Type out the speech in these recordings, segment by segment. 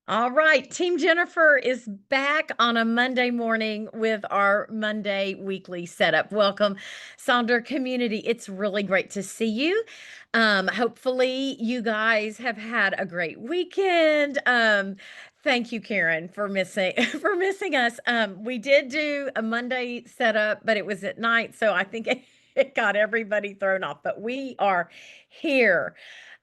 All right, Team Jennifer is back on a Monday morning with our Monday weekly setup. Welcome, Sonder community. It's really great to see you. Hopefully, you guys have had a great weekend. Thank you, Karen, for missing for missing us. We did do a Monday setup, but it was at night, so I think it got everybody thrown off. But we are here.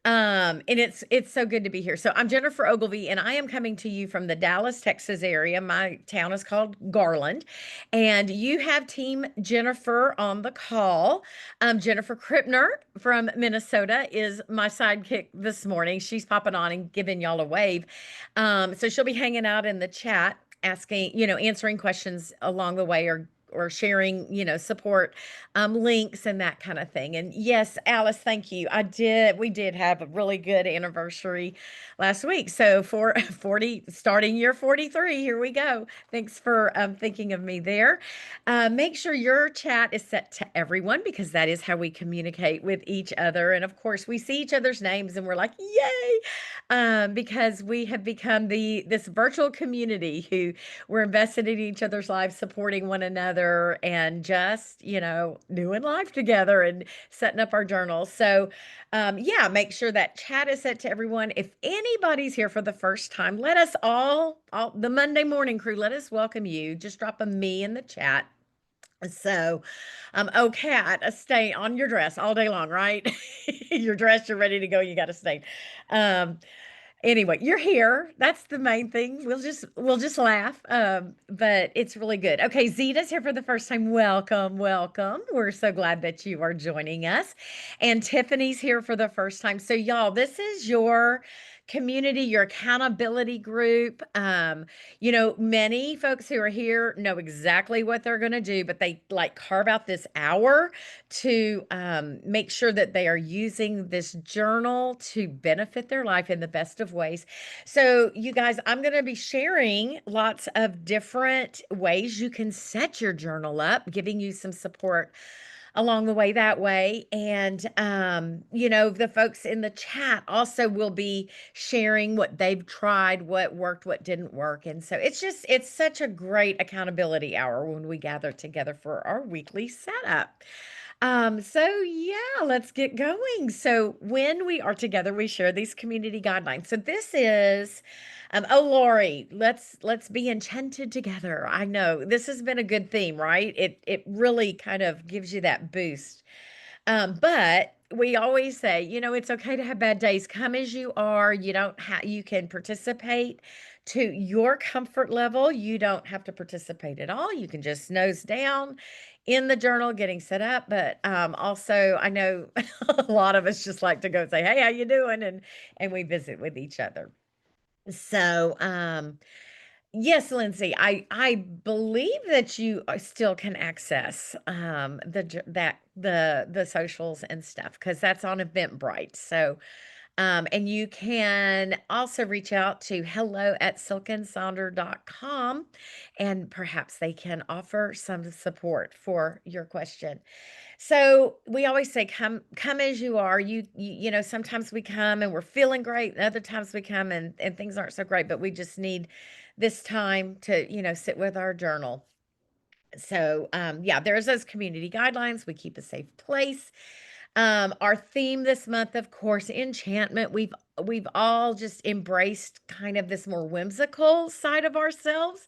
And it's so good to be here. So I'm Jennifer Ogilvy, and I am coming to you from the Dallas, Texas area. My town is called Garland, and you have Team Jennifer on the call. Jennifer Krippner from Minnesota is my sidekick this morning. She's popping on and giving y'all a wave. So she'll be hanging out in the chat, asking, answering questions along the way, or sharing, support links and that kind of thing. And yes, Alice, thank you. We did have a really good anniversary last week. So for 40, starting year 43, here we go. Thanks for thinking of me there. Make sure your chat is set to everyone because that is how we communicate with each other. And of course, we see each other's names and we're like, yay, because we have become this virtual community who we're invested in each other's lives, supporting one another, and just, doing life together and setting up our journals. So, yeah, make sure that chat is set to everyone. If anybody's here for the first time, let us all the Monday morning crew, let us welcome you. Just drop a me in the chat. So, oh, Kat, stay on your dress all day long, right? You're dressed, you're ready to go, you got to stay. Um, Anyway, you're here. That's the main thing. We'll just laugh. But it's really good. Okay, Zeta's here for the first time. Welcome, welcome. We're so glad that you are joining us. And Tiffany's here for the first time. So y'all, this is your community, your accountability group. Many folks who are here know exactly what they're going to do, but they like carve out this hour to make sure that they are using this journal to benefit their life in the best of ways. So, you guys, I'm going to be sharing lots of different ways you can set your journal up, giving you some support along the way that way. And, the folks in the chat also will be sharing what they've tried, what worked, what didn't work. And so it's such a great accountability hour when we gather together for our weekly setup. So yeah, let's get going. So when we are together, we share these community guidelines. So this is, oh Lori, let's be enchanted together. I know this has been a good theme, right? It really kind of gives you that boost. But we always say, it's okay to have bad days. Come as you are. You can participate to your comfort level. You don't have to participate at all. You can just nose down in the journal getting set up. But also I know a lot of us just like to go say, hey, how you doing? And we visit with each other. So yes, Lindsay, I believe that you still can access the socials and stuff because that's on Eventbrite. So and you can also reach out to hello@silkensonder.com and perhaps they can offer some support for your question. So we always say, come as you are. Sometimes we come and we're feeling great, and other times we come and things aren't so great, but we just need this time to, sit with our journal. So yeah, there's those community guidelines. We keep a safe place. Our theme this month, of course, enchantment. We've all just embraced kind of this more whimsical side of ourselves.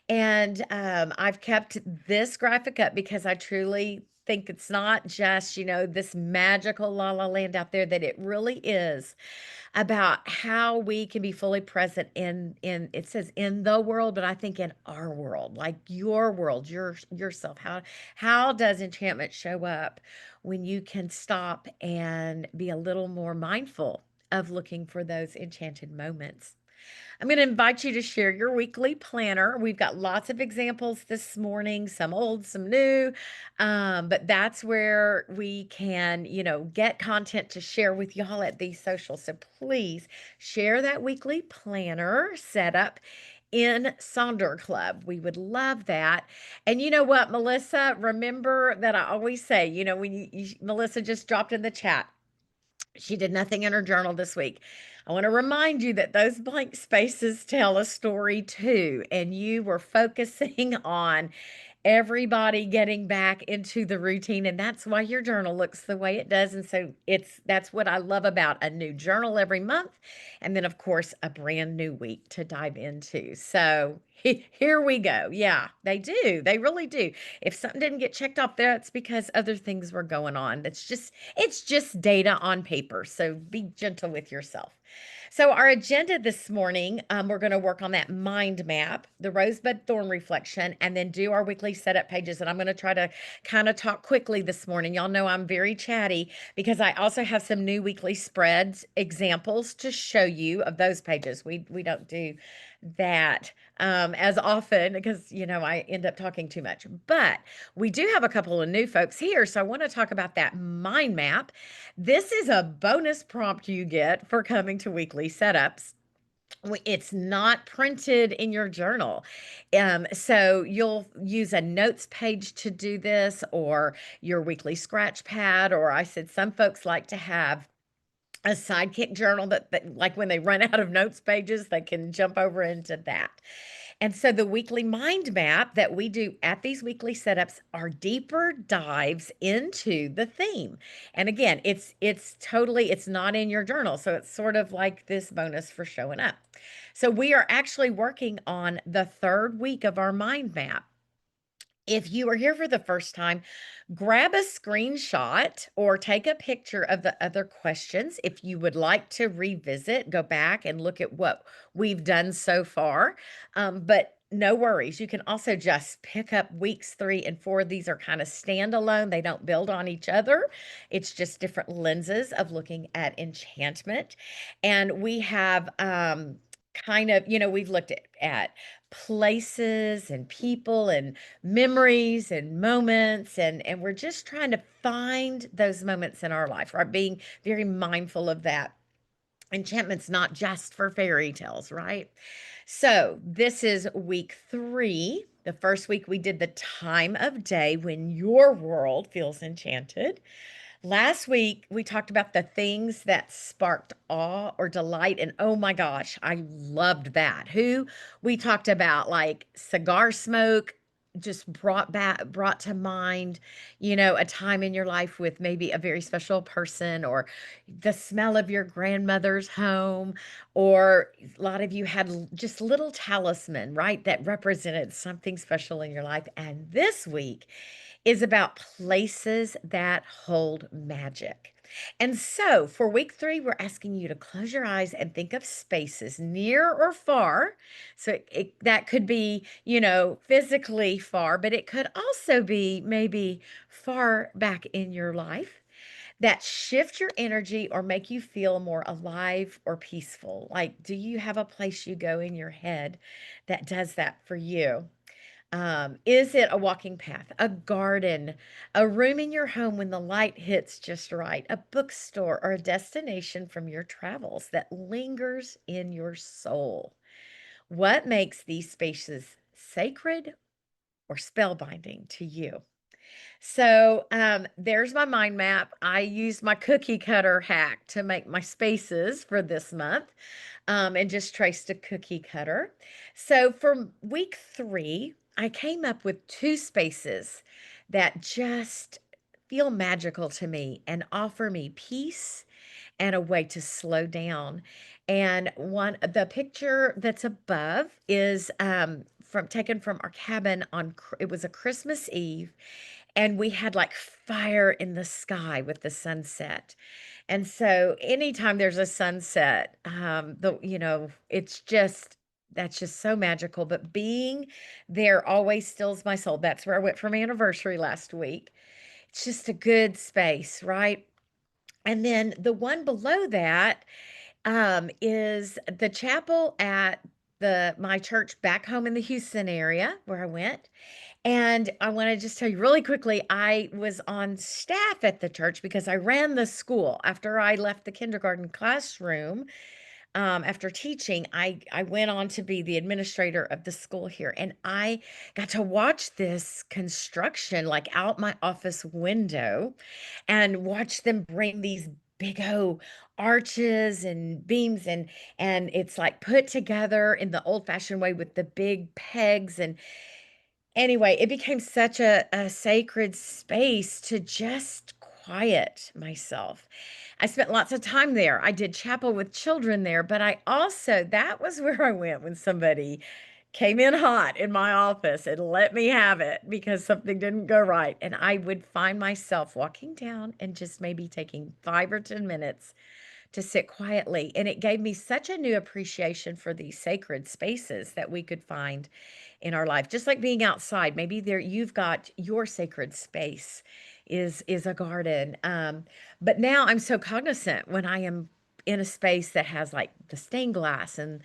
And I've kept this graphic up because I truly think it's not just, this magical la la land out there, that it really is about how we can be fully present in it says in the world, but I think in our world, like your world, yourself. How does enchantment show up when you can stop and be a little more mindful of looking for those enchanted moments? I'm going to invite you to share your weekly planner. We've got lots of examples this morning, some old, some new, but that's where we can, get content to share with y'all at these socials. So please share that weekly planner setup in Sonder Club. We would love that. And you know what, Melissa, remember that I always say, when Melissa just dropped in the chat, She did nothing in her journal this week. I want to remind you that those blank spaces tell a story too, and you were focusing on everybody getting back into the routine, and that's why your journal looks the way it does. And so that's what I love about a new journal every month, and then of course a brand new week to dive into. So here we go. Yeah, they do. They really do. If something didn't get checked off there, it's because other things were going on. It's just data on paper. So be gentle with yourself. So, our agenda this morning, we're going to work on that mind map, the rosebud thorn reflection, and then do our weekly setup pages. And I'm going to try to kind of talk quickly this morning. Y'all know I'm very chatty because I also have some new weekly spreads examples to show you of those pages. We don't do that as often because I end up talking too much. But we do have a couple of new folks here, so I want to talk about that mind map. This is a bonus prompt you get for coming to weekly setups. It's not printed in your journal. So you'll use a notes page to do this, or your weekly scratch pad, or I said some folks like to have a sidekick journal that like when they run out of notes pages, they can jump over into that. And so the weekly mind map that we do at these weekly setups are deeper dives into the theme. And again, it's not in your journal, so it's sort of like this bonus for showing up. So we are actually working on the third week of our mind map. If you are here for the first time, grab a screenshot or take a picture of the other questions. If you would like to revisit, go back and look at what we've done so far. But no worries. You can also just pick up weeks 3 and 4. These are kind of standalone, they don't build on each other. It's just different lenses of looking at enchantment. And we have we've looked at places and people and memories and moments, and we're just trying to find those moments in our life, right? Being very mindful of that. Enchantment's not just for fairy tales, right? So this is week 3. The first week we did the time of day when your world feels enchanted. Last week, we talked about the things that sparked awe or delight, and oh my gosh, I loved that. Who we talked about, like cigar smoke, just brought to mind, a time in your life with maybe a very special person, or the smell of your grandmother's home, or a lot of you had just little talisman, right, that represented something special in your life. And this week is about places that hold magic. And so for week 3, we're asking you to close your eyes and think of spaces near or far. So that could be, physically far, but it could also be maybe far back in your life that shift your energy or make you feel more alive or peaceful. Like, do you have a place you go in your head that does that for you? Is it a walking path, a garden, a room in your home when the light hits just right, a bookstore, or a destination from your travels that lingers in your soul? What makes these spaces sacred or spellbinding to you? So there's my mind map. I used my cookie cutter hack to make my spaces for this month, and just traced a cookie cutter. So for week 3, I came up with 2 spaces that just feel magical to me and offer me peace and a way to slow down. And the picture that's above is from taken from our cabin it was a Christmas Eve, and we had like fire in the sky with the sunset. And so anytime there's a sunset, it's just that's just so magical. But being there always stills my soul. That's where I went for my anniversary last week. It's just a good space, right? And then the one below that is the chapel at my church back home in the Houston area where I went. And I want to just tell you really quickly, I was on staff at the church because I ran the school. After I left the kindergarten classroom, after teaching, I went on to be the administrator of the school here, and I got to watch this construction like out my office window and watch them bring these big arches and beams, and it's like put together in the old-fashioned way with the big pegs. And anyway, it became such a sacred space to just quiet myself. I spent lots of time there. I did chapel with children there, but I also that was where I went when somebody came in hot in my office and let me have it because something didn't go right. And I would find myself walking down and just maybe taking 5 or 10 minutes to sit quietly. And it gave me such a new appreciation for these sacred spaces that we could find in our life. Just like being outside, maybe there you've got your sacred space is a garden. But now I'm so cognizant when I am in a space that has like the stained glass. And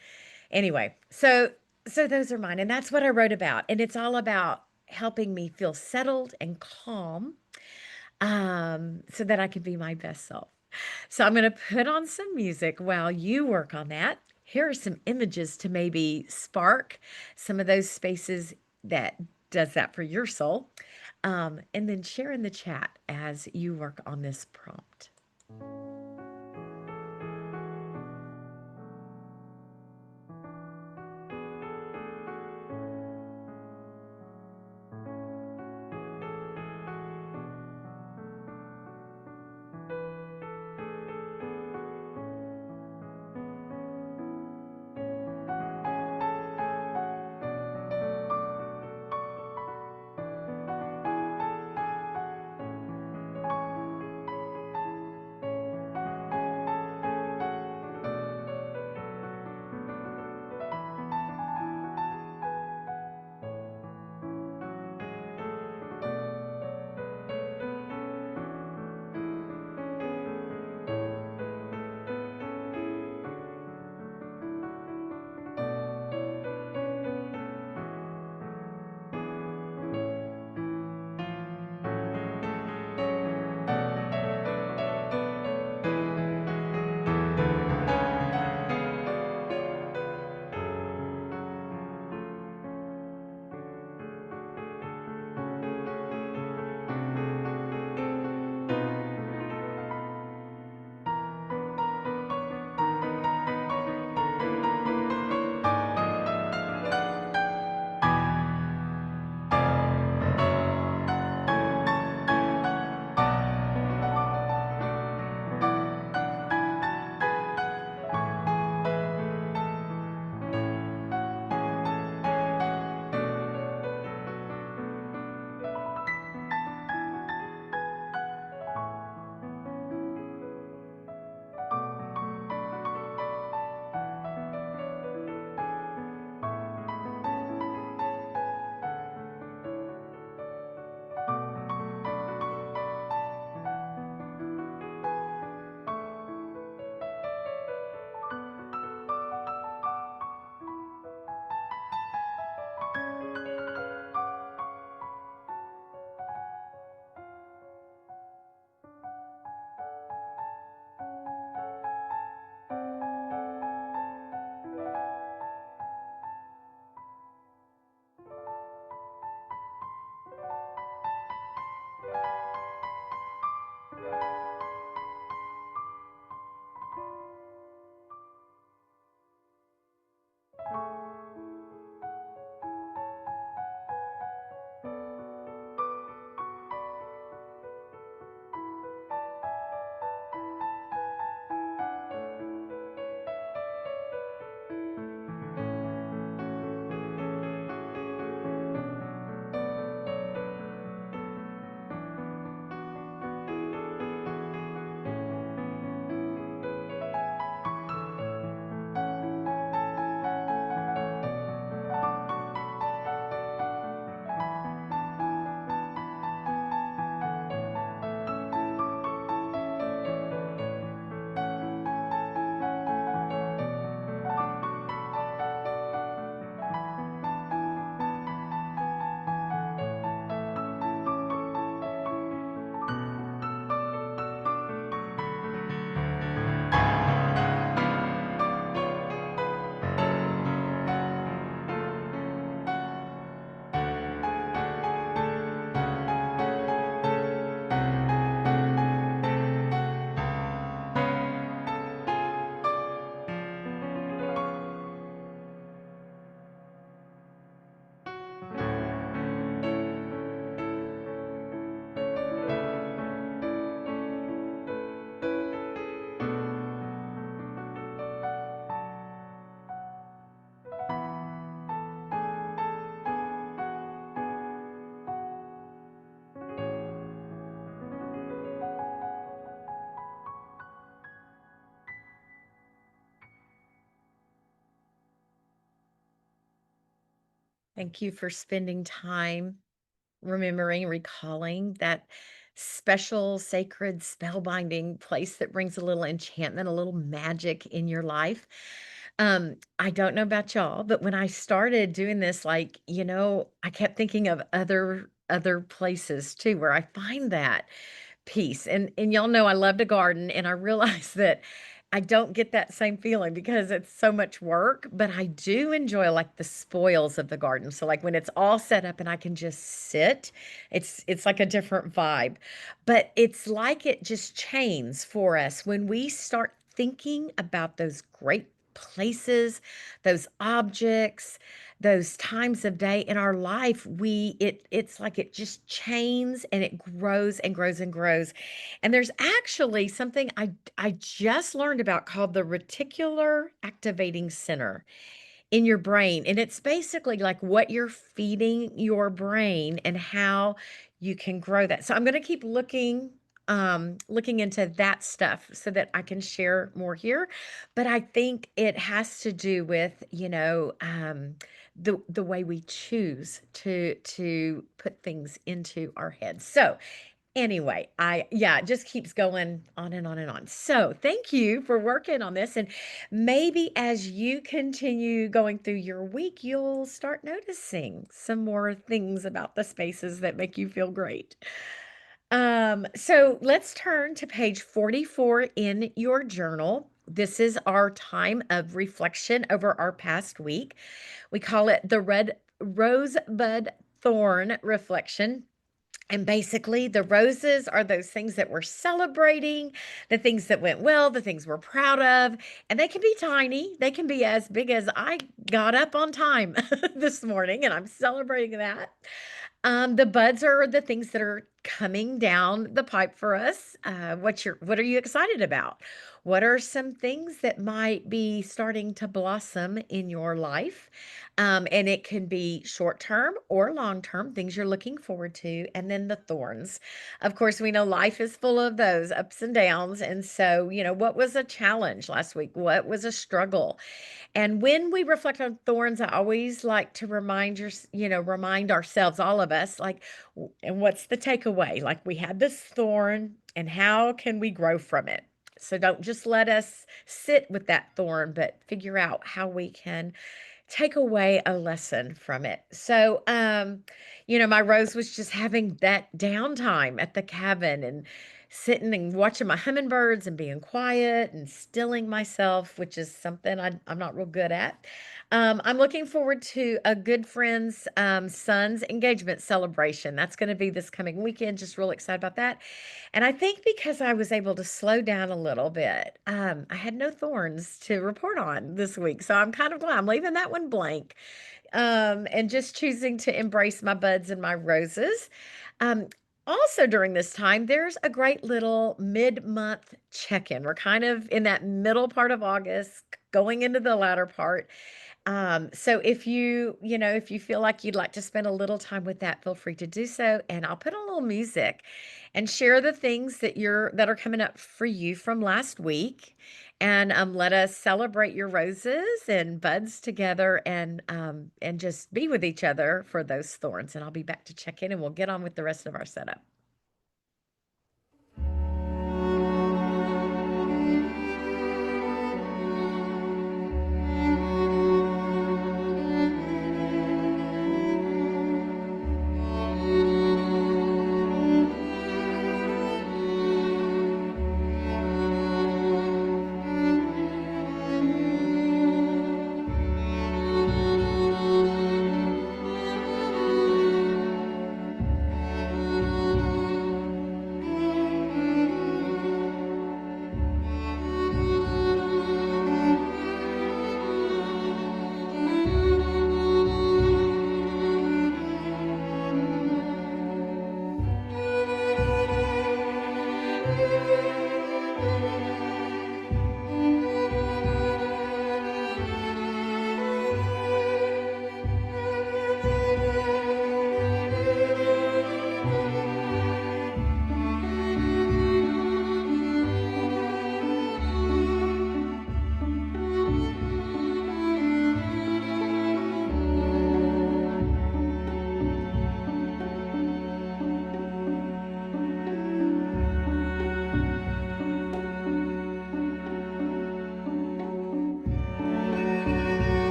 anyway, so those are mine, and that's what I wrote about. And it's all about helping me feel settled and calm, so that I can be my best self. So I'm going to put on some music while you work on that. Here are some images to maybe spark some of those spaces that does that for your soul. And then share in the chat as you work on this prompt. Thank you for spending time remembering, recalling that special, sacred, spellbinding place that brings a little enchantment, a little magic in your life. I don't know about y'all, but when I started doing this, like, I kept thinking of other places too where I find that peace. And y'all know I love to garden, and I realize that I don't get that same feeling because it's so much work, but I do enjoy like the spoils of the garden. So like when it's all set up and I can just sit, it's like a different vibe. But it's like it just chains for us when we start thinking about those great places, those objects, those times of day in our life, it's like it just chains and it grows and grows and grows. And there's actually something I just learned about called the reticular activating center in your brain. And it's basically like what you're feeding your brain and how you can grow that. So I'm going to keep looking into that stuff so that I can share more here. But I think it has to do with, the way we choose to put things into our heads. So anyway, yeah, it just keeps going on and on and on. So thank you for working on this. And maybe as you continue going through your week, you'll start noticing some more things about the spaces that make you feel great. So let's turn to page 44 in your journal. This is our time of reflection over our past week. We call it the red rosebud thorn reflection. And basically, the roses are those things that we're celebrating, the things that went well, the things we're proud of. And they can be tiny, they can be as big as I got up on time this morning, and I'm celebrating that. The buds are the things that are coming down the pipe for us. What are you excited about? What are some things that might be starting to blossom in your life? And it can be short term or long term things you're looking forward to. And then the thorns. Of course, we know life is full of those ups and downs. And so, what was a challenge last week? What was a struggle? And when we reflect on thorns, I always like to remind ourselves, all of us, like, and what's the takeaway? Like, we had this thorn, and how can we grow from it? So don't just let us sit with that thorn, but figure out how we can take away a lesson from it. So, my Rose was just having that downtime at the cabin and sitting and watching my hummingbirds and being quiet and stilling myself, which is something I'm not real good at. I'm looking forward to a good friend's son's engagement celebration. That's going to be this coming weekend. Just real excited about that. And I think because I was able to slow down a little bit, I had no thorns to report on this week. So I'm kind of glad I'm leaving that one blank, and just choosing to embrace my buds and my roses. Um, Also, during this time, there's a great little mid month check in. We're kind of in that middle part of August, going into the latter part. So if you feel like you'd like to spend a little time with that, feel free to do so. And I'll put a little music and share the things that are coming up for you from last week. And let us celebrate your roses and buds together, and just be with each other for those thorns. And I'll be back to check in, and we'll get on with the rest of our setup.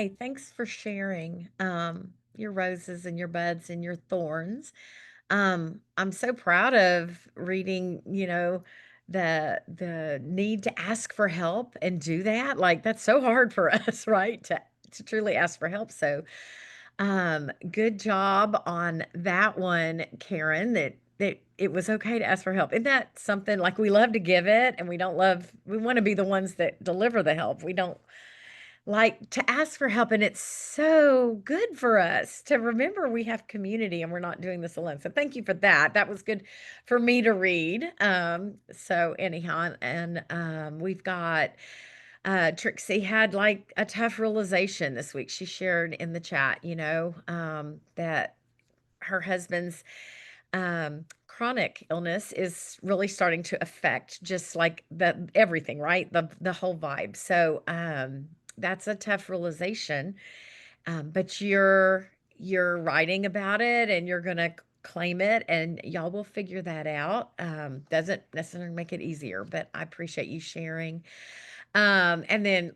Hi, thanks for sharing your roses and your buds and your thorns. I'm so proud of reading, the need to ask for help and do that. Like that's so hard for us, right? To truly ask for help. So, good job on that one, Karen, that it was okay to ask for help. Isn't that something like we love to give it and we want to be the ones that deliver the help. We don't like to ask for help, and it's so good for us to remember we have community and we're not doing this alone. So thank you for that. That was good for me to read. So anyhow, and we've got Trixie had like a tough realization this week. She shared in the chat, that her husband's chronic illness is really starting to affect just like everything, right? The whole vibe. So that's a tough realization. But you're writing about it and you're gonna claim it and y'all will figure that out. Doesn't necessarily make it easier, but I appreciate you sharing. And then,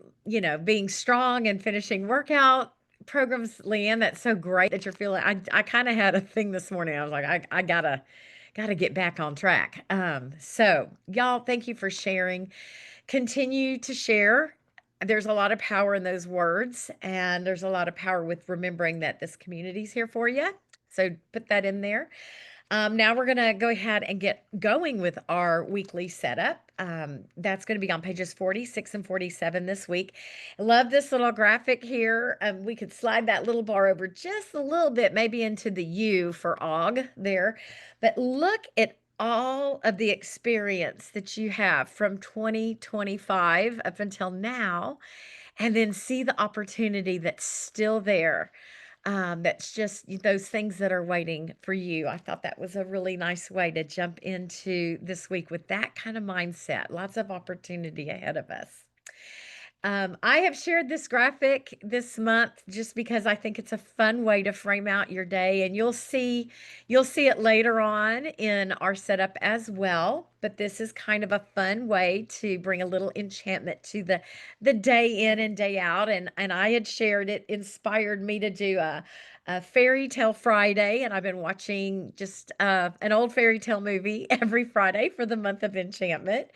being strong and finishing workout programs, Leanne, that's so great that you're feeling. I kind of had a thing this morning. I was like, I gotta get back on track. So y'all, thank you for sharing. Continue to share. There's a lot of power in those words, and there's a lot of power with remembering that this community's here for you. So put that in there. Now we're going to go ahead and get going with our weekly setup. That's going to be on pages 46 and 47 this week. I love this little graphic here. We could slide that little bar over just a little bit, maybe into the U for Og there. But look at all of the experience that you have from 2025 up until now, and then see the opportunity that's still there. That's just those things that are waiting for you. I thought that was a really nice way to jump into this week with that kind of mindset. Lots of opportunity ahead of us. I have shared this graphic this month just because I think it's a fun way to frame out your day, and you'll see it later on in our setup as well. But this is kind of a fun way to bring a little enchantment to the day in and day out. And I had shared it inspired me to do a fairy tale Friday, and I've been watching just an old fairy tale movie every Friday for the month of enchantment.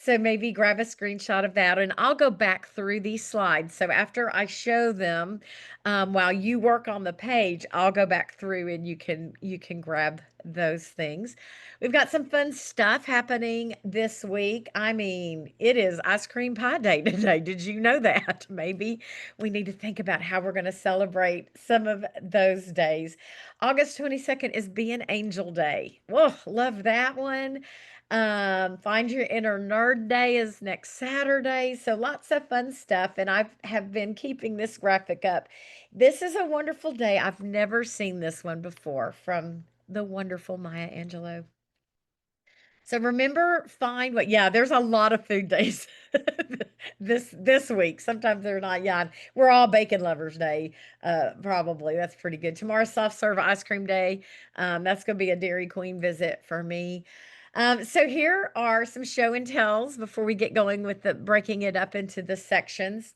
So maybe grab a screenshot of that, and I'll go back through these slides. So after I show them, while you work on the page, I'll go back through and you can grab those things. We've got some fun stuff happening this week. I mean, it is ice cream pie day today. Did you know that? Maybe we need to think about how we're going to celebrate some of those days. August 22nd is Be an Angel Day. Whoa, love that one. Find Your Inner Nerd Day is next Saturday. So lots of fun stuff. And I have been keeping this graphic up. This is a wonderful day. I've never seen this one before from the wonderful Maya Angelou. So remember, find what, yeah, there's a lot of food days this week. Sometimes they're not, yeah. We're all bacon lovers day, probably. That's pretty good. Tomorrow's soft serve ice cream day. That's gonna be a Dairy Queen visit for me. So here are some show and tells before we get going with the breaking it up into the sections.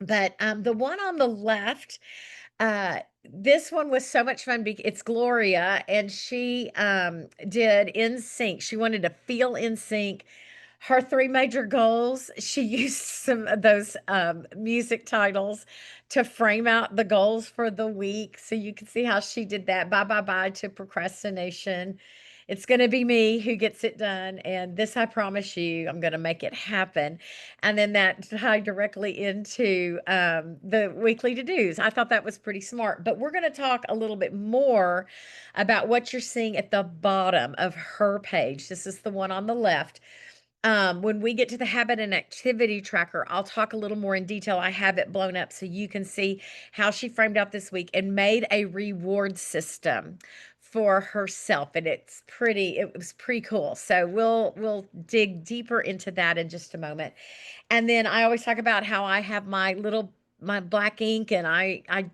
But the one on the left, this one was so much fun. It's Gloria, and she did In Sync. She wanted to feel in sync. Her three major goals, she used some of those music titles to frame out the goals for the week. So you can see how she did that. Bye, bye, bye to procrastination. It's going to be me who gets it done. And this, I promise you, I'm going to make it happen. And then that tied directly into the weekly to dos. I thought that was pretty smart. But we're going to talk a little bit more about what you're seeing at the bottom of her page. This is the one on the left. When we get to the habit and activity tracker, I'll talk a little more in detail. I have it blown up so you can see how she framed out this week and made a reward system for herself. And it was pretty cool. So we'll dig deeper into that in just a moment. And then I always talk about how I have my little my black ink, and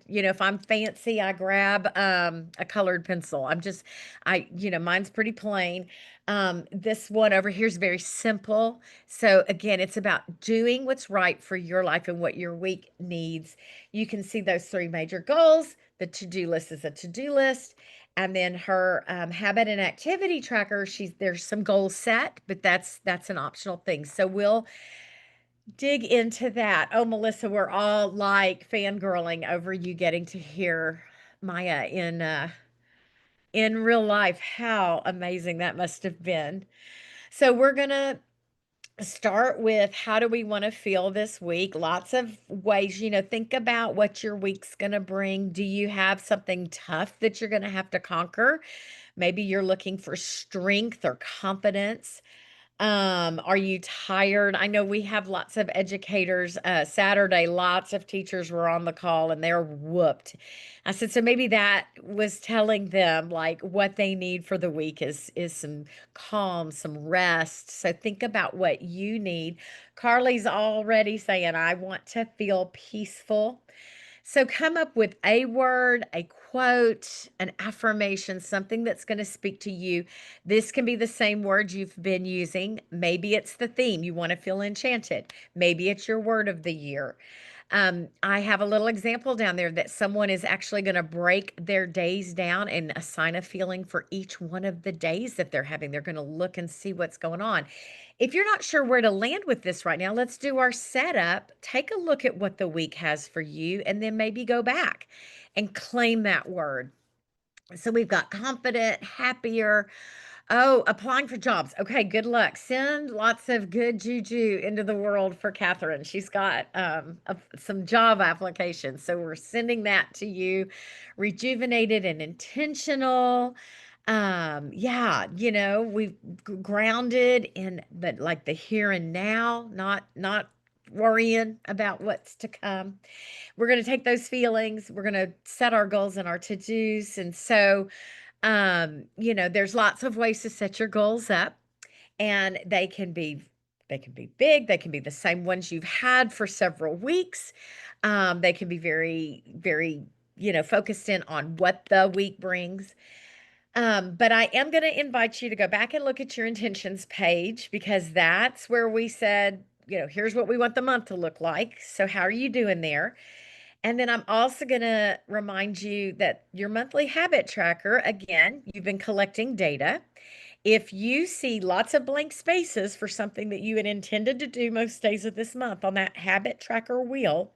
if I'm fancy, I grab a colored pencil. Mine's pretty plain. This one over here is very simple. So again, it's about doing what's right for your life and what your week needs. You can see those three major goals. The to-do list is a to-do list. And then her habit and activity tracker, there's some goals set, but that's an optional thing. So we'll dig into that. Oh, Melissa, we're all like fangirling over you getting to hear Maya in real life. How amazing that must have been. So we're gonna start with, how do we want to feel this week? Lots of ways, think about what your week's going to bring. Do you have something tough that you're going to have to conquer? Maybe you're looking for strength or confidence. Are you tired? I know we have lots of educators. Saturday, lots of teachers were on the call and they're whooped. I said, so maybe that was telling them like what they need for the week is some calm, some rest. So think about what you need. Carly's already saying, I want to feel peaceful. So come up with a word, a quote, an affirmation, something that's going to speak to you. This can be the same word you've been using. Maybe it's the theme. You want to feel enchanted. Maybe it's your word of the year. I have a little example down there that someone is actually going to break their days down and assign a feeling for each one of the days that they're having. They're going to look and see what's going on. If you're not sure where to land with this right now, let's do our setup. Take a look at what the week has for you, and then maybe go back and claim that word. So we've got confident, happier. Oh, applying for jobs. Okay, good luck. Send lots of good juju into the world for Catherine. She's got some job applications. So we're sending that to you, rejuvenated and intentional. Yeah, we've grounded in the here and now, not worrying about what's to come. We're going to take those feelings, we're going to set our goals and our to-dos. And so there's lots of ways to set your goals up, and they can be big, they can be the same ones you've had for several weeks. They can be very, very, focused in on what the week brings. But I am going to invite you to go back and look at your intentions page, because that's where we said, here's what we want the month to look like. So how are you doing there? And then I'm also going to remind you that your monthly habit tracker, again, you've been collecting data. If you see lots of blank spaces for something that you had intended to do most days of this month on that habit tracker wheel,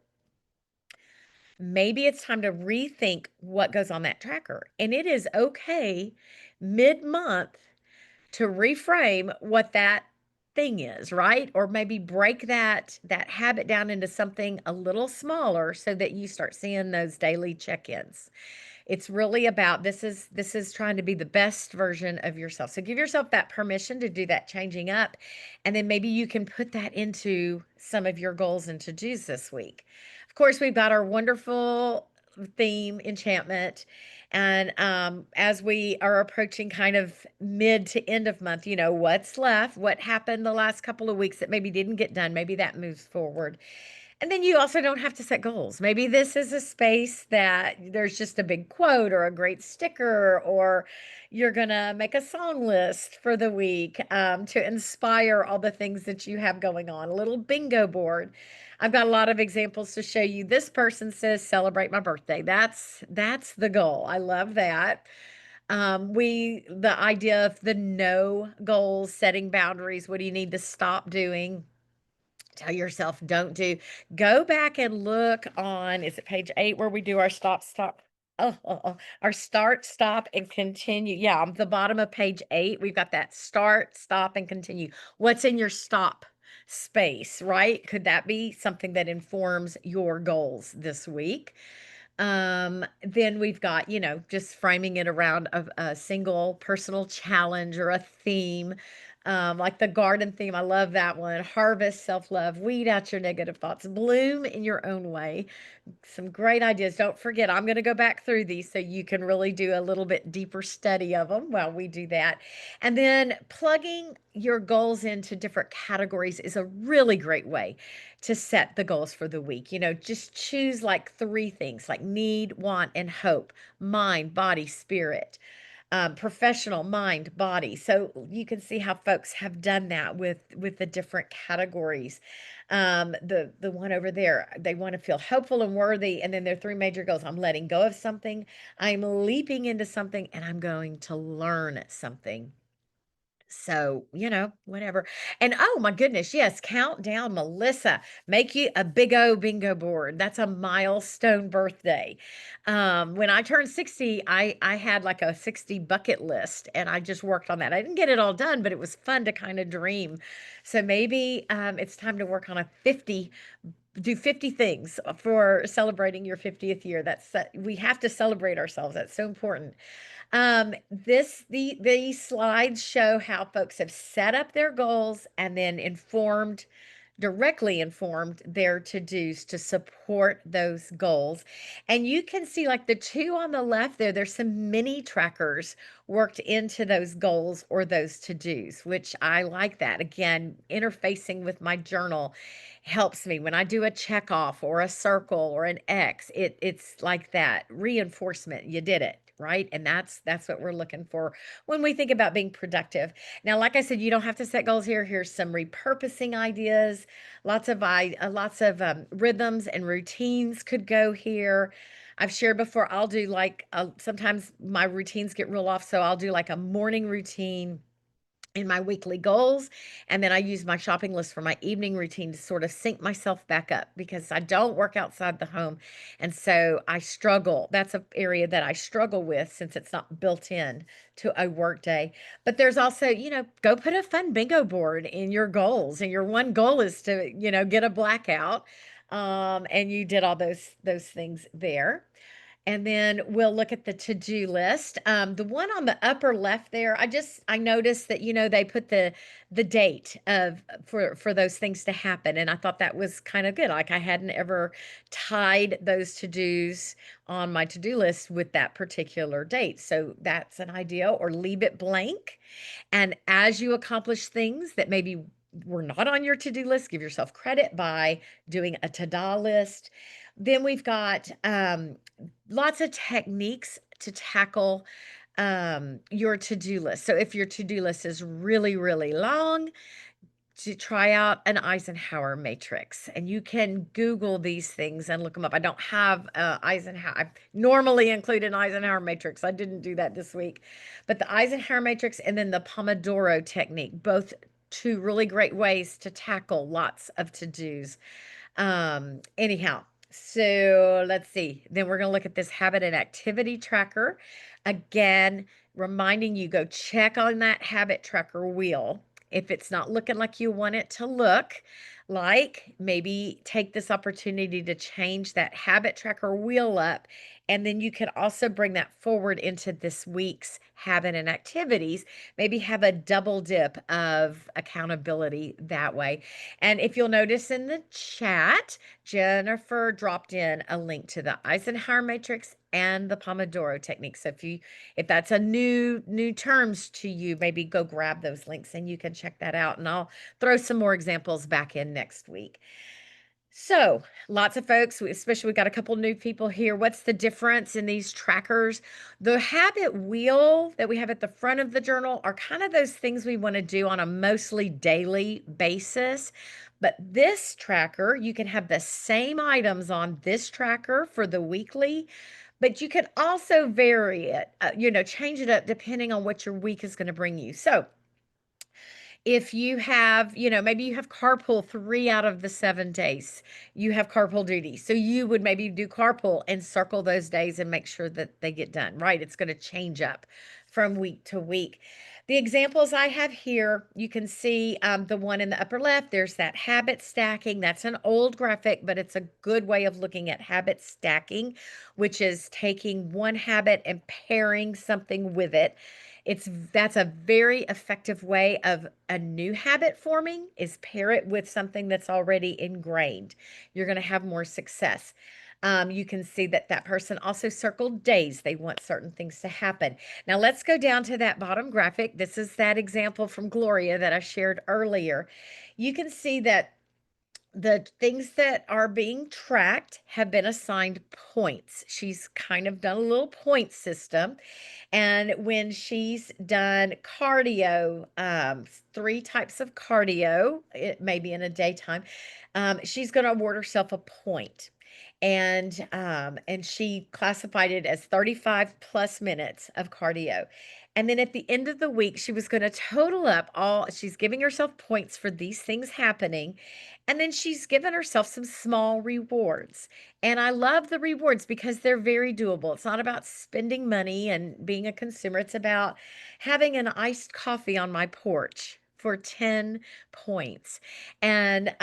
maybe it's time to rethink what goes on that tracker. And it is okay mid-month to reframe what that thing is, right? Or maybe break that habit down into something a little smaller so that you start seeing those daily check-ins. It's really about, this is trying to be the best version of yourself. So give yourself that permission to do that changing up, and then maybe you can put that into some of your goals and to-dos this week. Of course, we've got our wonderful theme, enchantment. And as we are approaching kind of mid to end of month, what's left, what happened the last couple of weeks that maybe didn't get done, maybe that moves forward. And then you also don't have to set goals. Maybe this is a space that there's just a big quote or a great sticker, or you're going to make a song list for the week to inspire all the things that you have going on. A little bingo board. I've got a lot of examples to show you. This person says, celebrate my birthday. That's the goal. I love that. The idea of the no goals, setting boundaries. What do you need to stop doing? Tell yourself don't do. Go back and look on, is it page 8 where we do our stop? Our start, stop, and continue. Yeah, on the bottom of page 8, we've got that start, stop, and continue. What's in your stop space, right? Could that be something that informs your goals this week? Then we've got, just framing it around a single personal challenge or a theme. Like the garden theme. I love that one. Harvest self-love, weed out your negative thoughts, bloom in your own way. Some great ideas. Don't forget, I'm going to go back through these so you can really do a little bit deeper study of them while we do that. And then plugging your goals into different categories is a really great way to set the goals for the week. Just choose like three things like need, want, and hope: mind, body, spirit. Professional, mind, body. So you can see how folks have done that with the different categories. The one over there, they want to feel hopeful and worthy, and then their three major goals: I'm letting go of something, I'm leaping into something, and I'm going to learn something. So, whatever. And oh my goodness, yes, countdown, Melissa. Make you a big O bingo board. That's a milestone birthday. When I turned 60, I had like a 60 bucket list and I just worked on that. I didn't get it all done, but it was fun to kind of dream. So maybe it's time to work on a 50, do 50 things for celebrating your 50th year. We have to celebrate ourselves. That's so important. These slides show how folks have set up their goals and then directly informed their to-dos to support those goals. And you can see like the two on the left there's some mini trackers worked into those goals or those to-dos, which I like that. Again, interfacing with my journal helps me when I do a check off or a circle or an X. It's like that reinforcement. You did it, right? And that's what we're looking for when we think about being productive. Now, like I said, you don't have to set goals here. Here's some repurposing ideas. Lots of rhythms and routines could go here. I've shared before. I'll do like sometimes my routines get real off, so I'll do like a morning routine in my weekly goals. And then I use my shopping list for my evening routine to sort of sync myself back up because I don't work outside the home. And so I struggle. That's an area that I struggle with since it's not built in to a work day. But there's also, go put a fun bingo board in your goals. And your one goal is to, get a blackout. And you did all those things there. And then we'll look at the to-do list. The one on the upper left there, I noticed that, they put the date for those things to happen. And I thought that was kind of good. Like I hadn't ever tied those to-dos on my to-do list with that particular date. So that's an idea, or leave it blank. And as you accomplish things that maybe were not on your to-do list, give yourself credit by doing a to-do list. Then we've got lots of techniques to tackle your to-do list. So if your to-do list is really, really long, to try out an Eisenhower matrix, and you can Google these things and look them up. I don't have Eisenhower. I normally include an Eisenhower matrix. I didn't do that this week, but the Eisenhower matrix and then the Pomodoro technique, both two really great ways to tackle lots of to-dos. Anyhow, so let's see. Then we're going to look at this habit and activity tracker. Again, reminding you, go check on that habit tracker wheel. If it's not looking like you want it to look, like maybe take this opportunity to change that habit tracker wheel up. And then you could also bring that forward into this week's habit and activities. Maybe have a double dip of accountability that way. And if you'll notice in the chat, Jennifer dropped in a link to the Eisenhower matrix and the Pomodoro technique. So if that's a new terms to you, maybe go grab those links and you can check that out. And I'll throw some more examples back in next week. So lots of folks, especially we got a couple new people here. What's the difference in these trackers? The habit wheel that we have at the front of the journal are kind of those things we want to do on a mostly daily basis. But this tracker, you can have the same items on this tracker for the weekly, but you can also vary it, change it up depending on what your week is going to bring you. So if you have, maybe you have carpool 3 out of the 7 days, you have carpool duty. So you would maybe do carpool and circle those days and make sure that they get done, right? It's going to change up from week to week. The examples I have here, you can see the one in the upper left. There's that habit stacking. That's an old graphic, but it's a good way of looking at habit stacking, which is taking one habit and pairing something with it. That's a very effective way of a new habit forming, is pair it with something that's already ingrained. You're going to have more success. You can see that that person also circled days. They want certain things to happen. Now let's go down to that bottom graphic. This is that example from Gloria that I shared earlier. You can see that the things that are being tracked have been assigned points. She's kind of done a little point system. And when she's done cardio, three types of cardio, it may be in a daytime, she's going to award herself a point. And she classified it as 35 plus minutes of cardio. And then at the end of the week, she was going to total up all, she's giving herself points for these things happening. And then she's given herself some small rewards. And I love the rewards because they're very doable. It's not about spending money and being a consumer. It's about having an iced coffee on my porch for 10 points. And,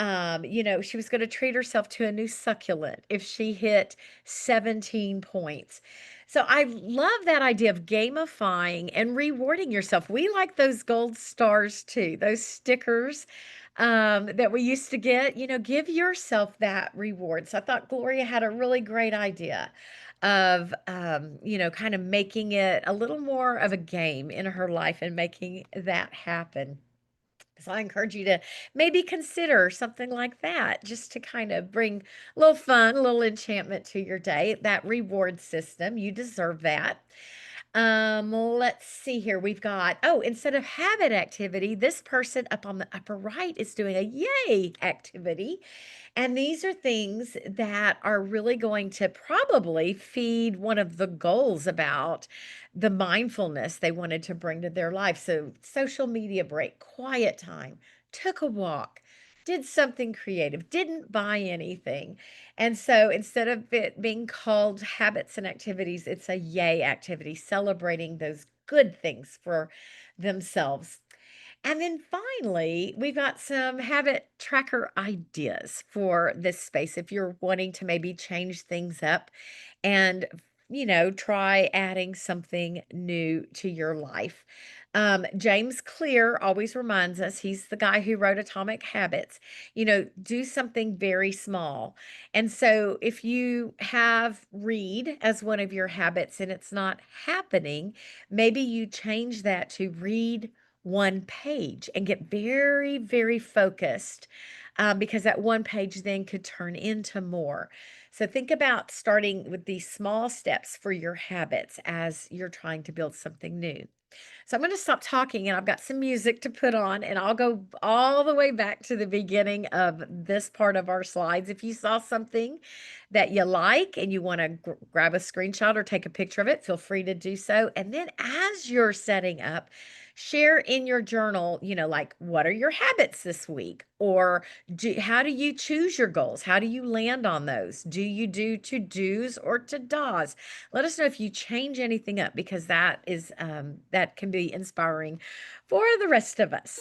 she was going to treat herself to a new succulent if she hit 17 points. So I love that idea of gamifying and rewarding yourself. We like those gold stars too, those stickers that we used to get. Give yourself that reward. So I thought Gloria had a really great idea of, kind of making it a little more of a game in her life and making that happen. So I encourage you to maybe consider something like that just to kind of bring a little fun, a little enchantment to your day. That reward system, you deserve that. Let's see here. We've got, oh, instead of habit activity, this person up on the upper right is doing a yay activity. And these are things that are really going to probably feed one of the goals about the mindfulness they wanted to bring to their life. So, social media break, quiet time, took a walk, did something creative, didn't buy anything. And so, instead of it being called habits and activities, it's a yay activity, celebrating those good things for themselves. And then finally, we've got some habit tracker ideas for this space if you're wanting to maybe change things up and, try adding something new to your life. James Clear always reminds us, he's the guy who wrote Atomic Habits, do something very small. And so if you have read as one of your habits and it's not happening, maybe you change that to read one page and get very, very focused, because that one page then could turn into more. So think about starting with these small steps for your habits as you're trying to build something new. So I'm going to stop talking and I've got some music to put on, and I'll go all the way back to the beginning of this part of our slides. If you saw something that you like and you want to grab a screenshot or take a picture of it, feel free to do so. And then as you're setting up, share in your journal, like, what are your habits this week? Or how do you choose your goals? How do you land on those? Do you do to-dos or to-dos? Let us know if you change anything up, because that can be inspiring for the rest of us.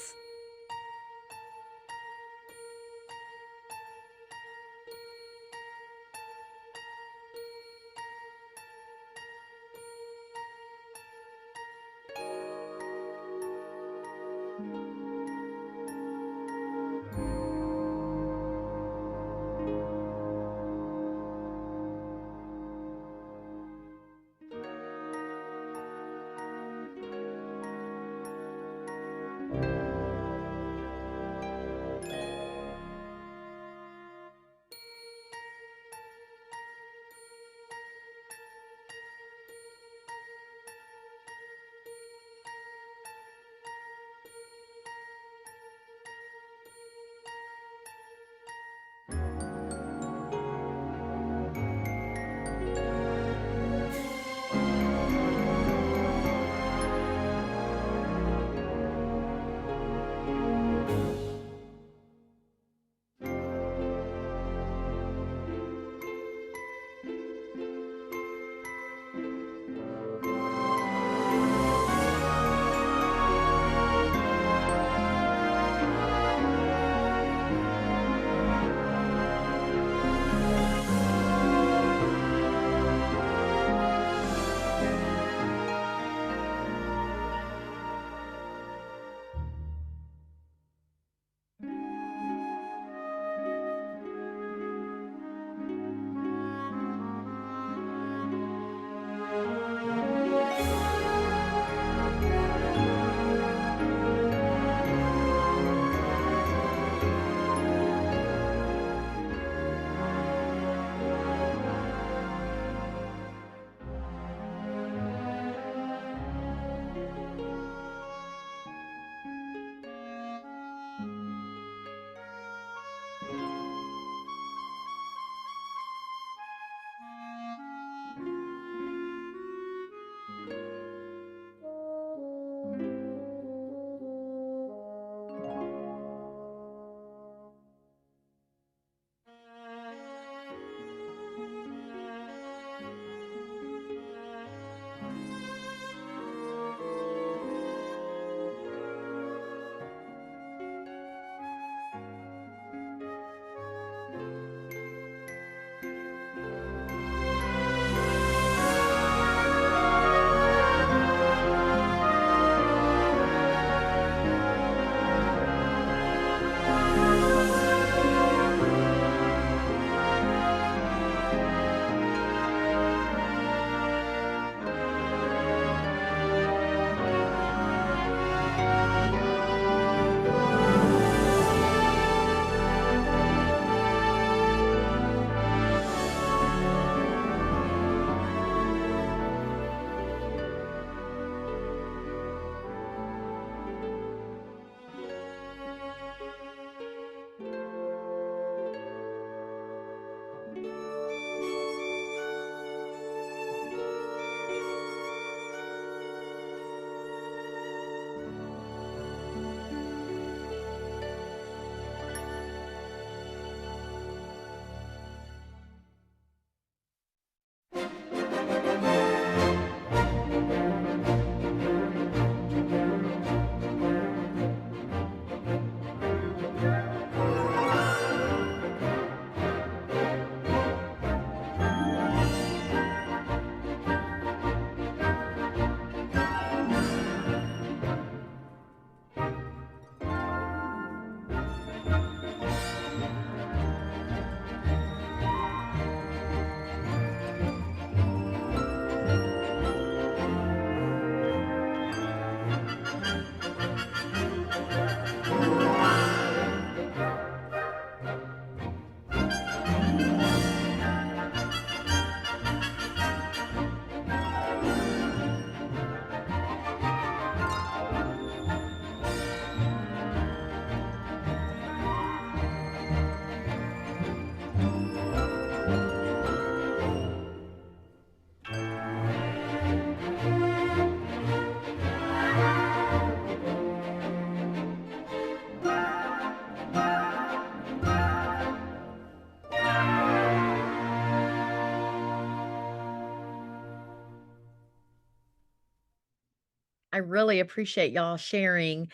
I really appreciate y'all sharing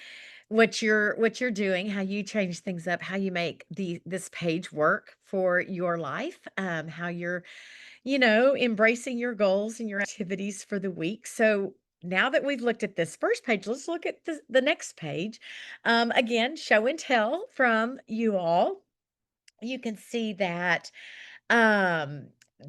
what you're doing, how you change things up, how you make this page work for your life, how you're, embracing your goals and your activities for the week. So now that we've looked at this first page, let's look at the next page. Again, show and tell from you all. You can see that um,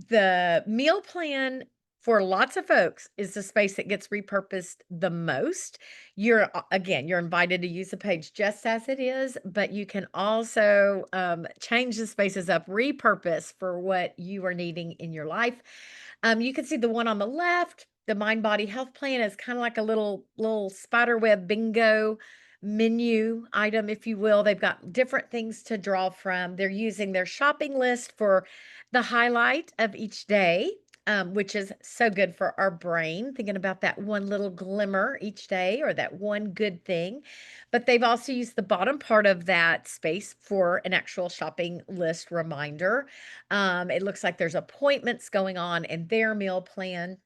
the meal plan for lots of folks is the space that gets repurposed the most. You're invited to use the page just as it is, but you can also change the spaces up, repurpose for what you are needing in your life. You can see the one on the left, the Mind Body Health Plan is kind of like a little spider web bingo menu item, if you will. They've got different things to draw from. They're using their shopping list for the highlight of each day, which is so good for our brain, thinking about that one little glimmer each day or that one good thing. But they've also used the bottom part of that space for an actual shopping list reminder. It looks like there's appointments going on in their meal plan.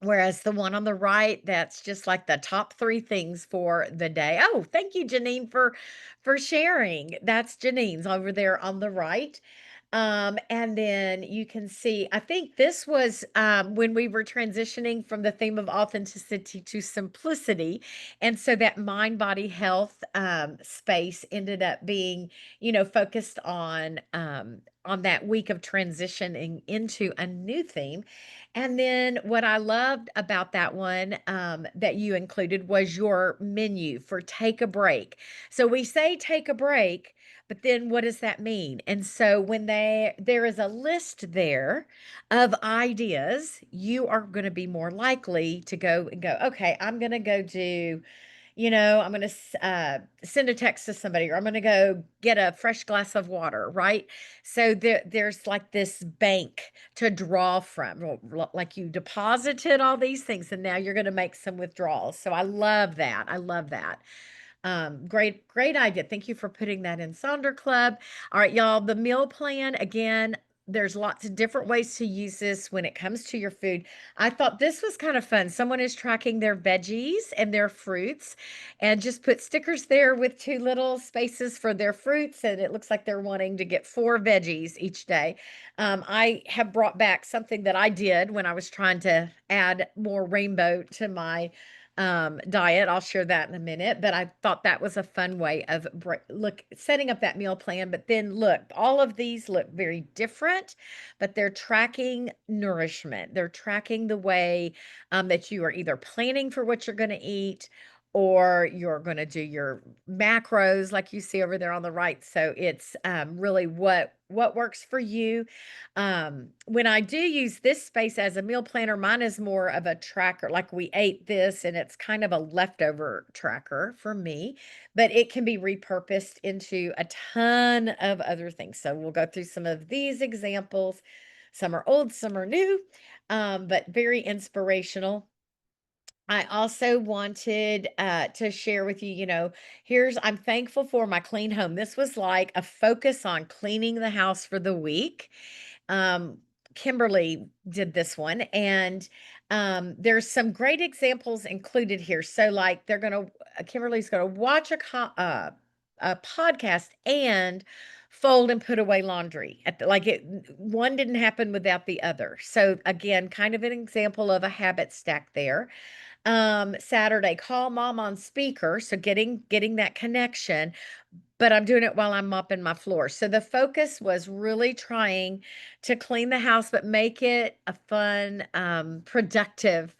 Whereas the one on the right, that's just like the top 3 things for the day. Oh, thank you, Janine, for sharing. That's Janine's over there on the right. And then you can see, I think this was when we were transitioning from the theme of authenticity to simplicity. And so that mind body health space ended up being, focused on that week of transitioning into a new theme. And then what I loved about that one that you included was your menu for take a break. So we say take a break, but then what does that mean? And so when there is a list there of ideas, you are going to be more likely to go and go, okay, I'm going to go do, I'm going to send a text to somebody, or I'm going to go get a fresh glass of water, right? So there's like this bank to draw from, like you deposited all these things, and now you're going to make some withdrawals. So I love that. I love that. Great idea. Thank you for putting that in Sonder Club. All right, y'all, the meal plan, again, there's lots of different ways to use this when it comes to your food. I thought this was kind of fun. Someone is tracking their veggies and their fruits and just put stickers there with 2 little spaces for their fruits. And it looks like they're wanting to get 4 veggies each day. I have brought back something that I did when I was trying to add more rainbow to my diet. I'll share that in a minute, but I thought that was a fun way of setting up that meal plan. But then look, all of these look very different, but they're tracking nourishment. They're tracking the way that you are either planning for what you're going to eat, or you're going to do your macros like you see over there on the right. So it's really what works for you. When I do use this space as a meal planner, mine is more of a tracker, like we ate this and it's kind of a leftover tracker for me, but it can be repurposed into a ton of other things. So we'll go through some of these examples. Some are old, some are new, but very inspirational. I also wanted to share with you, I'm thankful for my clean home. This was like a focus on cleaning the house for the week. Um, Kimberly did this one, and there's some great examples included here. So, like, Kimberly's gonna watch a podcast and fold and put away laundry. One didn't happen without the other. So, again, kind of an example of a habit stack there. Saturday, call mom on speaker, so getting that connection, but I'm doing it while I'm mopping my floor. So the focus was really trying to clean the house, but make it a fun, productive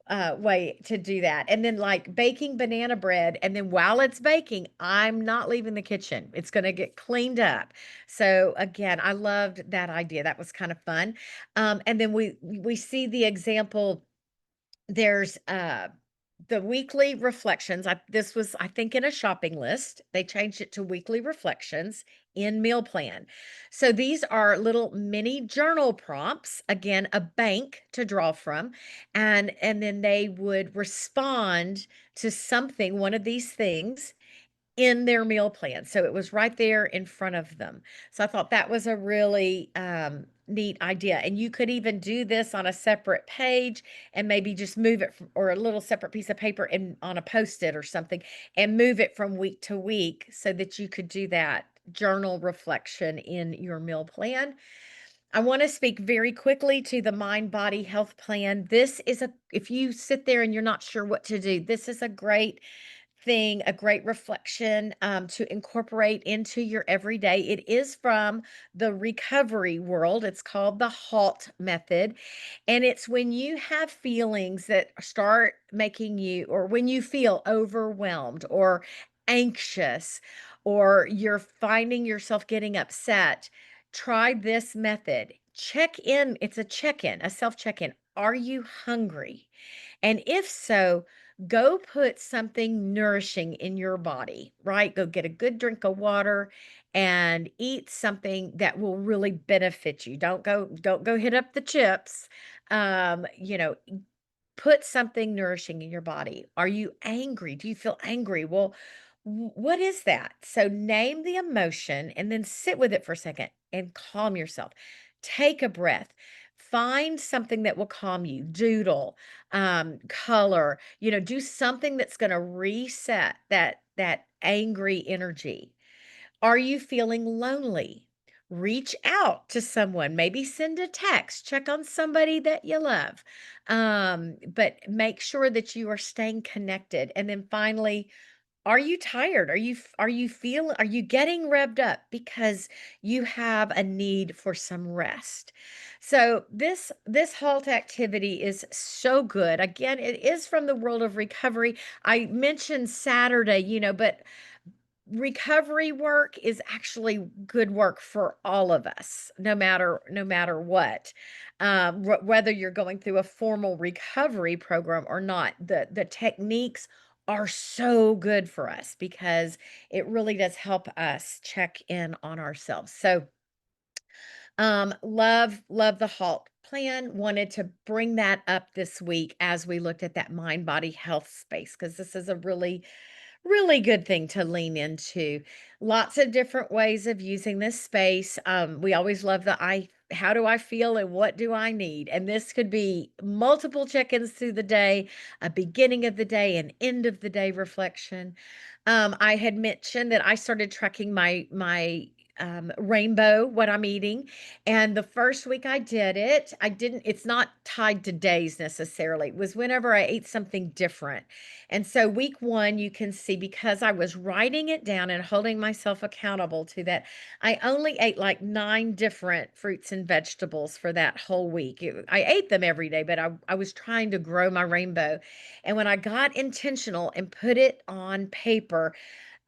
way to do that. And then like baking banana bread, and then while it's baking, I'm not leaving the kitchen. It's going to get cleaned up. So again, I loved that idea. That was kind of fun. And then we see the example. There's the weekly reflections. This was, I think, in a shopping list. They changed it to weekly reflections in meal plan. So these are little mini journal prompts, again, a bank to draw from, and then they would respond to something, one of these things in their meal plan. So it was right there in front of them. So I thought that was a really neat idea. And you could even do this on a separate page and maybe just move it or a little separate piece of paper and on a post-it or something and move it from week to week so that you could do that journal reflection in your meal plan. I want to speak very quickly to the mind body health plan. This is a, if you sit there and you're not sure what to do, this is a great thing, a great reflection to incorporate into your everyday. It is from the recovery world. It's called the HALT method. And it's when you have feelings that start making you, or when you feel overwhelmed or anxious, or you're finding yourself getting upset, try this method. Check in. It's a check in, a self check in. Are you hungry? And if so, go put something nourishing in your body, right? Go get a good drink of water and eat something that will really benefit you. Don't go hit up the chips. You know, put something nourishing in your body. Are you angry? Do you feel angry? Well, what is that? So name the emotion and then sit with it for a second and calm yourself. Take a breath. Find something that will calm you. Doodle, color, do something that's going to reset that angry energy. Are you feeling lonely? Reach out to someone, maybe send a text, check on somebody that you love. But make sure that you are staying connected. And then finally, are you tired? Are you getting revved up because you have a need for some rest? So this halt activity is so good. Again, it is from the world of recovery. I mentioned Saturday, but recovery work is actually good work for all of us, no matter what. Whether you're going through a formal recovery program or not, the techniques are so good for us because it really does help us check in on ourselves. So, love the halt plan. Wanted to bring that up this week as we looked at that mind body health space because this is a really good thing to lean into. Lots of different ways of using this space. We always love how do I feel and what do I need? And this could be multiple check-ins through the day, a beginning of the day, an end of the day reflection. I had mentioned that I started tracking my rainbow, what I'm eating. And the first week I did it, it's not tied to days necessarily. It was whenever I ate something different. And so week one, you can see because I was writing it down and holding myself accountable to that, I only ate like 9 different fruits and vegetables for that whole week. I ate them every day, but I was trying to grow my rainbow. And when I got intentional and put it on paper,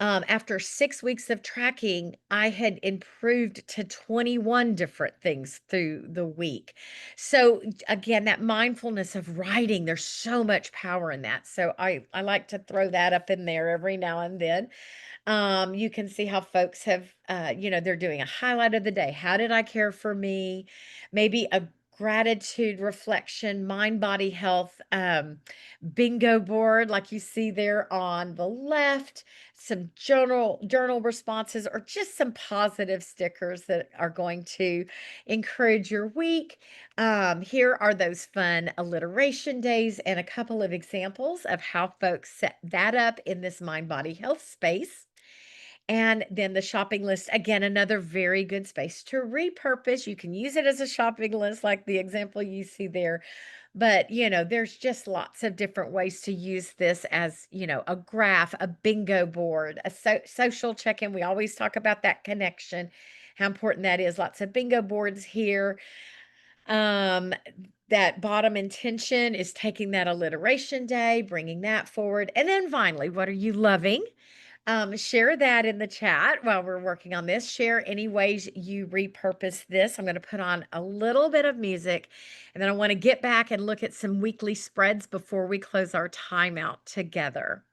after 6 weeks of tracking, I had improved to 21 different things through the week. So again, that mindfulness of writing, there's so much power in that. So I like to throw that up in there every now and then. You can see how folks have, they're doing a highlight of the day. How did I care for me? Maybe a gratitude reflection, mind, body, health, bingo board, like you see there on the left, some journal responses, or just some positive stickers that are going to encourage your week. Here are those fun alliteration days and a couple of examples of how folks set that up in this mind body health space. And then the shopping list, again, another very good space to repurpose. You can use it as a shopping list, like the example you see there. But, there's just lots of different ways to use this as, a graph, a bingo board, a social check in. We always talk about that connection, how important that is. Lots of bingo boards here. Um, that bottom intention is taking that alliteration day, bringing that forward. And then finally, what are you loving? Share that in the chat while we're working on this. Share any ways you repurpose this. I'm going to put on a little bit of music, and then I want to get back and look at some weekly spreads before we close our timeout together.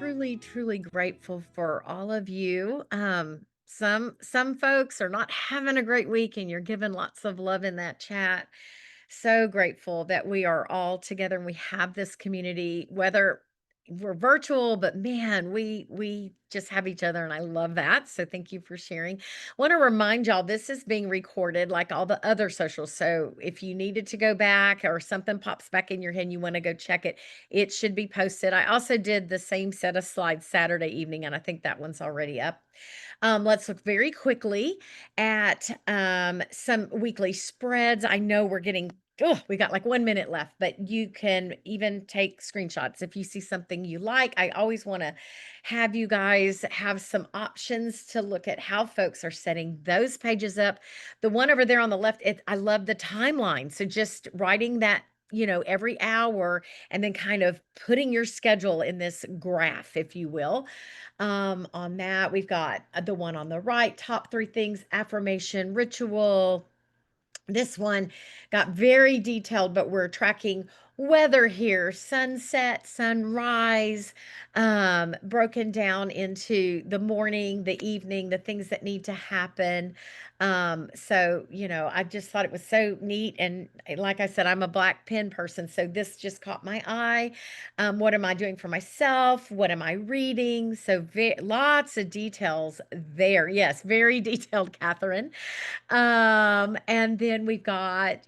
truly, truly grateful for all of you. Some folks are not having a great week, and you're giving lots of love in that chat. So grateful that we are all together and we have this community, whether we're virtual, but man, we just have each other, and I love that. So thank you for sharing. Want to remind y'all this is being recorded like all the other socials. So if you needed to go back or something pops back in your head and you want to go check it, it should be posted. I also did the same set of slides Saturday evening, and I think that one's already up. Let's look very quickly at some weekly spreads. I know we're getting, oh, we got like 1 minute left, but you can even take screenshots if you see something you like. I always want to have you guys have some options to look at how folks are setting those pages up. The one over there on the left, I love the timeline. So just writing that, every hour and then kind of putting your schedule in this graph, if you will. On that, we've got the one on the right, top three things, affirmation, ritual. This one got very detailed, but we're tracking weather here, sunset, sunrise, broken down into the morning, the evening, the things that need to happen. So, I just thought it was so neat. And like I said, I'm a black pen person, so this just caught my eye. What am I doing for myself? What am I reading? So, lots of details there. Yes, very detailed, Catherine. And then we've got,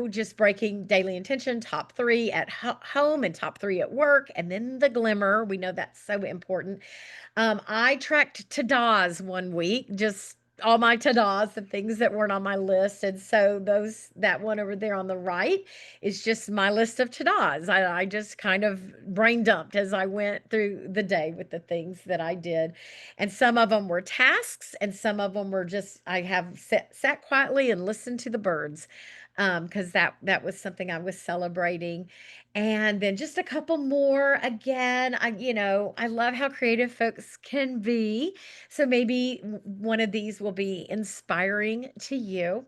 just breaking daily intention, top three at home and top three at work, and then the glimmer. We know that's so important. I tracked tadas one week, just all my tadas, the things that weren't on my list. And so that one over there on the right is just my list of tadas. I just kind of brain dumped as I went through the day with the things that I did. And some of them were tasks, and some of them were just, I have sat quietly and listened to the birds. Because that was something I was celebrating. And then just a couple more. Again, I love how creative folks can be. So maybe one of these will be inspiring to you.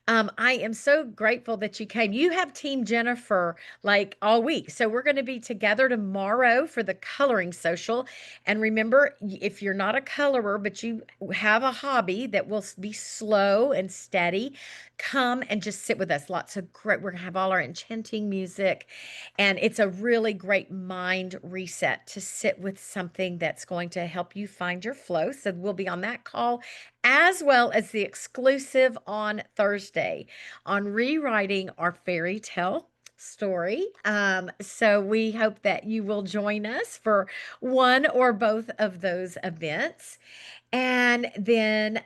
I am so grateful that you came. You have Team Jennifer like all week. So we're going to be together tomorrow for the coloring social. And remember, if you're not a colorer, but you have a hobby that will be slow and steady, come and just sit with us. Lots of great, we're going to have all our enchanting music. And it's a really great mind reset to sit with something that's going to help you find your flow. So we'll be on that call, as well as the exclusive on Thursday on rewriting our fairy tale story. So we hope that you will join us for one or both of those events. And then,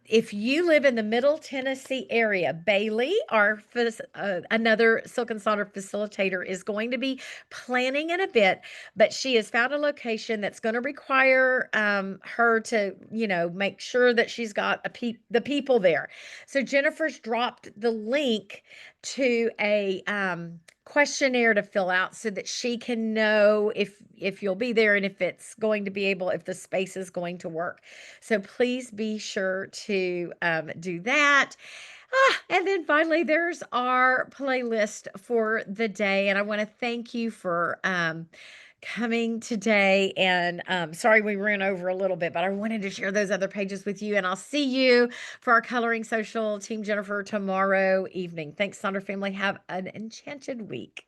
if you live in the Middle Tennessee area, Bailey, another Silk and Sonder facilitator, is going to be planning an event, but she has found a location that's going to require her to, make sure that she's got the people there. So Jennifer's dropped the link to a questionnaire to fill out so that she can know if you'll be there and if the space is going to work. So please be sure to do that. And then finally, there's our playlist for the day. And I want to thank you for coming today. And sorry we ran over a little bit, but I wanted to share those other pages with you. And I'll see you for our Coloring Social Team Jennifer tomorrow evening. Thanks, Sonder family. Have an enchanted week.